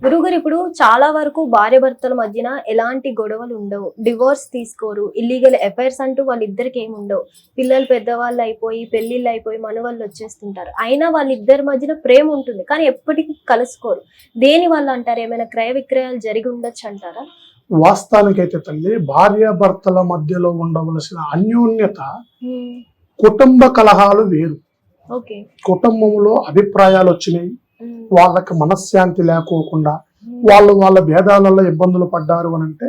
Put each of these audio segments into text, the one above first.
గురుగారు ఇప్పుడు చాలా వరకు భార్య భర్తల మధ్యన ఎలాంటి గొడవలు ఉండవు, డివోర్స్ తీసుకోరు, ఇల్లీగల్ అఫైర్స్ అంటూ వాళ్ళిద్దరికి ఏమి ఉండవు. పిల్లలు పెద్దవాళ్ళు అయిపోయి పెళ్లిళ్ళు అయిపోయి మనవాళ్ళు వచ్చేస్తుంటారు. అయినా వాళ్ళిద్దరి మధ్యన ప్రేమ ఉంటుంది, కానీ ఎప్పటికీ కలుసుకోరు. దేని వల్ల అంటారు? ఏమైనా క్రయ విక్రయాలు జరిగి ఉండొచ్చు అంటారా? వాస్తవానికైతే తల్లి, భార్య భర్తల మధ్యలో ఉండవలసిన అన్యోన్యత ఉమ్, కుటుంబ కలహాలు వేరు. ఓకే. కుటుంబంలో అభిప్రాయాలు వచ్చినాయి, ఉమ్, వాళ్ళకి మనశ్శాంతి లేకోకుండా ఉమ్, వాళ్ళ భేదాలలో ఇబ్బందులు పడ్డారు అని అంటే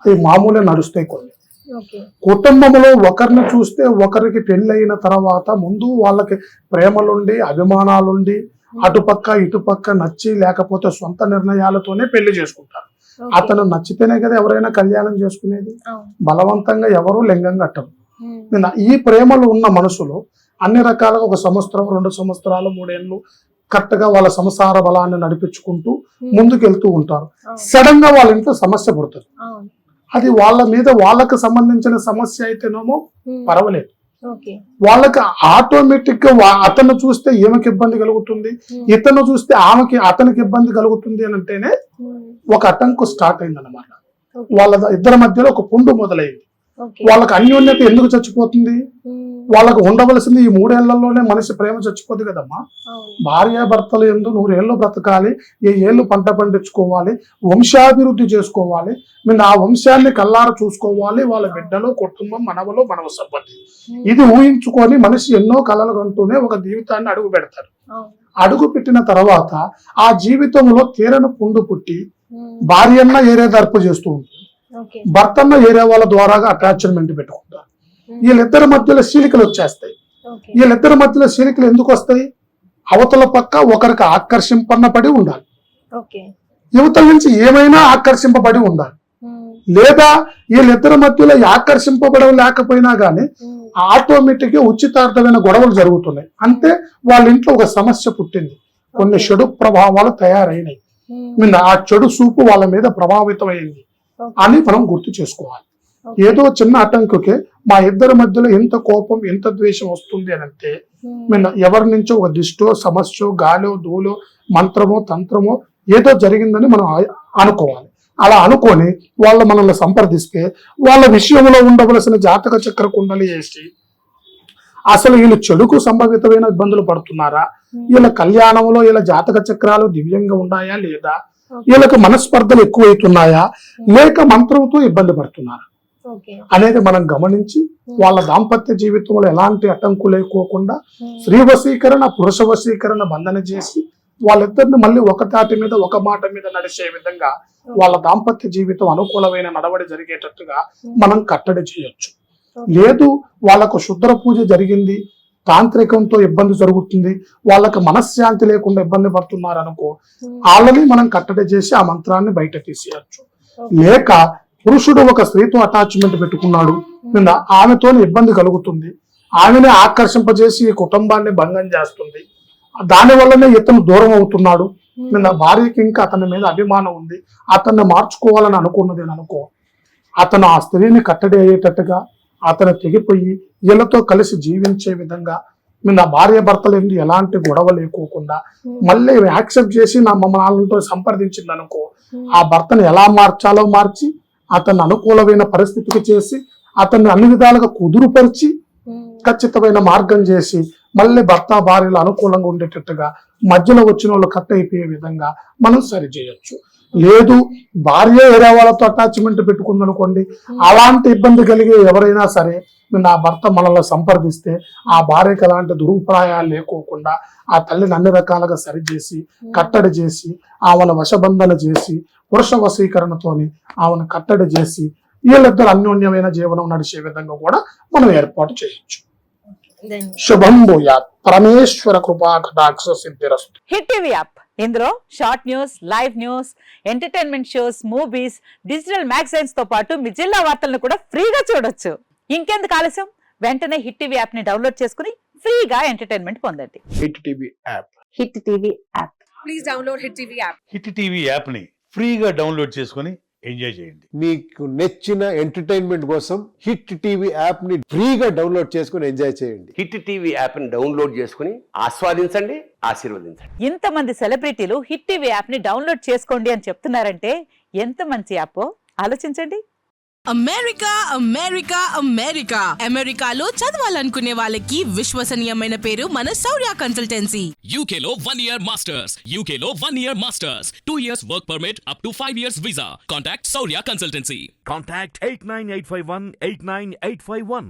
అవి మామూలే నడుస్తాయి. కొన్ని ఓకే. కుటుంబంలో ఒకరిని చూస్తే ఒకరికి పెళ్ళైన తర్వాత ముందు వాళ్ళకి ప్రేమలుండి అభిమానాలుండి అటుపక్క ఇటుపక్క నచ్చి లేకపోతే సొంత నిర్ణయాలతోనే పెళ్లి చేసుకుంటారు. ఓకే. అతను నచ్చితేనే కదా ఎవరైనా కళ్యాణం చేసుకునేది. అవును. బలవంతంగా ఎవరు లింగం కట్టరు. ఉమ్, ఈ ప్రేమలు ఉన్న మనసులు అన్ని రకాలుగా 1 సంవత్సరం 2 సంవత్సరాలు 3 ఏళ్ళు కరెక్ట్ గా వాళ్ళ సంసార బలాన్ని నడిపించుకుంటూ ముందుకు వెళ్తూ ఉంటారు. అవును. సడన్ గా వాళ్ళ ఇంట్లో సమస్య పుడుతుంది. అవును. అది వాళ్ళ మీద వాళ్ళకి సంబంధించిన సమస్య అయితేనేమో ఉమ్, పర్వాలేదు. ఓకే. వాళ్ళకి ఆటోమేటిక్ గా అతను చూస్తే ఈమెకి ఇబ్బంది కలుగుతుంది, ఉమ్, ఇతను చూస్తే అతనికి ఇబ్బంది కలుగుతుంది అని అంటేనే ఉమ్, ఒక అటంకు స్టార్ట్ అయిందన్నమాట. ఓకే. వాళ్ళ ఇద్దరి మధ్యలో ఒక పుండు మొదలైంది. ఓకే. వాళ్ళకి అన్యోన్యత ఎందుకు చచ్చిపోతుంది? ఉమ్, వాళ్ళకు ఉండవలసింది ఈ 3 ఏళ్లలోనే మనిషి ప్రేమ చచ్చిపోదు కదమ్మా. అవును. భార్యాభర్తలు ఎందు 100 ఏళ్ళు బ్రతకాలి, ఏ ఏళ్ళు పంట పండించుకోవాలి, వంశాభివృద్ధి చేసుకోవాలి, మీరు ఆ వంశాన్ని కల్లార చూసుకోవాలి, వాళ్ళ బిడ్డలు కుటుంబం మనవలు మనవ సంపత్తి. ఇది ఊహించుకొని మనిషి ఎన్నో కలలు కంటూనే ఒక జీవితాన్ని అడుగు పెడతారు. అవును. అడుగు పెట్టిన తర్వాత ఆ జీవితంలో తీరని పుండు పుట్టి ఉమ్, భార్యన్న ఏరే దర్పు చేస్తూ ఉంటుంది, ఓకే. భర్తన్న ఏరే వాళ్ళ ద్వారాగా అటాచ్మెంట్ పెట్టుకుంటారు. ఉమ్, వీళ్ళిద్దరి మధ్యలో చీలికలు వచ్చేస్తాయి. ఓకే. వీళ్ళిద్దరి మధ్యలో చీలికలు ఎందుకు వస్తాయి? అవతల పక్క ఒకరికి ఆకర్షింపబడి ఉండాలి, ఓకే. యువతల నుంచి ఏమైనా ఆకర్షింపబడి ఉండాలి. ఉమ్, లేదా వీళ్ళిద్దరి మధ్యలో ఆకర్షింపబడం లేకపోయినా గానీ ఉమ్, ఆటోమేటిక్ గా ఉచితార్థమైన గొడవలు జరుగుతున్నాయి. అంటే వాళ్ళ ఇంట్లో ఒక సమస్య పుట్టింది, కొన్ని ఓకే. చెడు ప్రభావాలు తయారైనాయి, ఉమ్, ఆ చెడు చూపు వాళ్ళ మీద ప్రభావితమైంది ఓకే. అని మనం గుర్తు చేసుకోవాలి. ఓకే. ఏదో చిన్న అటంకుకే మా ఇద్దరి మధ్యలో ఎంత కోపం ఎంత ద్వేషం వస్తుంది అని అంటే ఉమ్, ఎవరి నుంచో ఒక దిష్టో సమస్యో గాలో దూలో మంత్రమో తంత్రమో ఏదో జరిగిందని మనం అనుకోవాలి. అలా అనుకొని వాళ్ళు మనల్ని సంప్రదిస్తే వాళ్ళ విషయంలో ఉండవలసిన జాతక చక్ర కుండలి వేసి అసలు వీళ్ళు చెడుకు సంభవితమైన ఇబ్బందులు పడుతున్నారా, వీళ్ళ కళ్యాణంలో వీళ్ళ జాతక చక్రాలు దివ్యంగా ఉన్నాయా లేదా, వీళ్ళకి మనస్పర్ధలు ఎక్కువైతున్నాయా లేక మంత్రంతో ఇబ్బంది పడుతున్నారా ఓకే. అనేది మనం గమనించి వాళ్ళ దాంపత్య జీవితంలో ఎలాంటి అడ్డంకు లేకోకుండా ఉమ్, స్త్రీ వశీకరణ పురుష వశీకరణ బంధన చేసి వాళ్ళిద్దరిని మళ్ళీ ఒక తాటి మీద ఒక మాట మీద నడిచే విధంగా వాళ్ళ దాంపత్య జీవితం అనుకూలమైన నడవడి జరిగేటట్టుగా మనం కట్టడి చేయొచ్చు. లేదు వాళ్ళకు శుద్ర పూజ జరిగింది, తాంత్రికంతో ఇబ్బంది జరుగుతుంది, వాళ్ళకి మనశ్శాంతి లేకుండా ఇబ్బంది పడుతున్నారు అనుకో, ఉమ్, వాళ్ళని మనం కట్టడి చేసి ఆ మంత్రాన్ని బయట తీసేయచ్చు. లేక పురుషుడు ఒక స్త్రీతో అటాచ్మెంట్ పెట్టుకున్నాడు, ఆమెతో ఇబ్బంది కలుగుతుంది, ఆమెనే ఆకర్షింపజేసి ఈ కుటుంబాన్ని భంగం చేస్తుంది, దాని వల్లనే ఇతను దూరం అవుతున్నాడు, భార్యకి ఇంకా అతని మీద అభిమానం ఉంది, అతన్ని మార్చుకోవాలని అనుకున్నది అని అనుకో, అతను ఆ స్త్రీని కట్టడి అయ్యేటట్టుగా అతను తెగిపోయి వీళ్ళతో కలిసి జీవించే విధంగా నా భార్య భర్తలు ఏంటి ఎలాంటి గొడవ లేకోకుండా మళ్ళీ యాక్సెప్ట్ చేసి నా మమ్మల్నితో సంప్రదించింది అనుకో, ఆ భర్తను ఎలా మార్చాలో మార్చి అతన్ని అనుకూలమైన పరిస్థితికి చేసి అతన్ని అన్ని విధాలుగా కుదురుపరిచి ఉమ్, ఖచ్చితమైన మార్గం చేసి మళ్ళీ భర్త భార్యలు అనుకూలంగా ఉండేటట్టుగా మధ్యలో వచ్చిన వాళ్ళు కట్ అయిపోయే విధంగా మనం సరి చేయొచ్చు. లేదు భార్య వేరే వాళ్ళతో అటాచ్మెంట్ పెట్టుకుందనుకోండి, అలాంటి ఇబ్బంది కలిగే ఎవరైనా సరే నా భర్త మనల్ని సంప్రదిస్తే ఆ భార్యకి ఎలాంటి దురుప్రాయాలు లేకోకుండా ఆ తల్లిని అన్ని రకాలుగా సరిచేసి కట్టడి చేసి ఆమెను వశబంధన చేసి పురుష వశీకరణతోని ఆమెను కట్టడి చేసి వీళ్ళిద్దరు అన్యోన్యమైన జీవనం నడిచే విధంగా కూడా మనం ఏర్పాటు చేయొచ్చు. ధన్యవాదాలు. శుభం భూయాత్. పరమేశ్వర కృపా కటాక్ష సిద్ధిరస్తు. హిట్ టీవీ యాప్ ఇందులో short news, live news, entertainment shows, movies, digital magazines తో పాటు మీ జిల్లా వార్తలను కూడా ఫ్రీగా చూడొచ్చు. ఇంకెందుకు ఆలస్యం, వెంటనే హిట్ టీవీ యాప్ ని డౌన్లోడ్ చేసుకుని ఫ్రీగా ఎంటర్టైన్మెంట్ పొందండి. Hit TV app. Hit TV app. Please download Hit TV app. Hit TV యాప్ని ఫ్రీగా డౌన్లోడ్ చేసుకొని ఎంజాయ్ చేయండి. మీకు నచ్చిన ఎంటర్టైన్మెంట్ కోసం హిట్ టీవీ యాప్ ని ఫ్రీగా డౌన్లోడ్ చేసుకుని ఎంజాయ్ చేయండి. హిట్ టీవీ యాప్ని డౌన్లోడ్ చేసుకుని ఆస్వాదించండి, ఆశీర్వదించండి. ఇంతమంది సెలబ్రిటీలు హిట్ టీవీ యాప్ ని డౌన్లోడ్ చేసుకోండి అని చెప్తున్నారంటే ఎంత మంచి యాప్ ఆలోచించండి. అమెరికా అమెరికా అమెరికా అమెరికాలో చదవాలనుకునే వాళ్ళకి విశ్వసనీయమైన పేరు మన శౌర్య కన్సల్టెన్సీ. UK లో 1 year masters. UK లో 1 year masters. 2 years work permit up to 5 years visa. Contact Saurya Consultancy. Contact 89851 89851.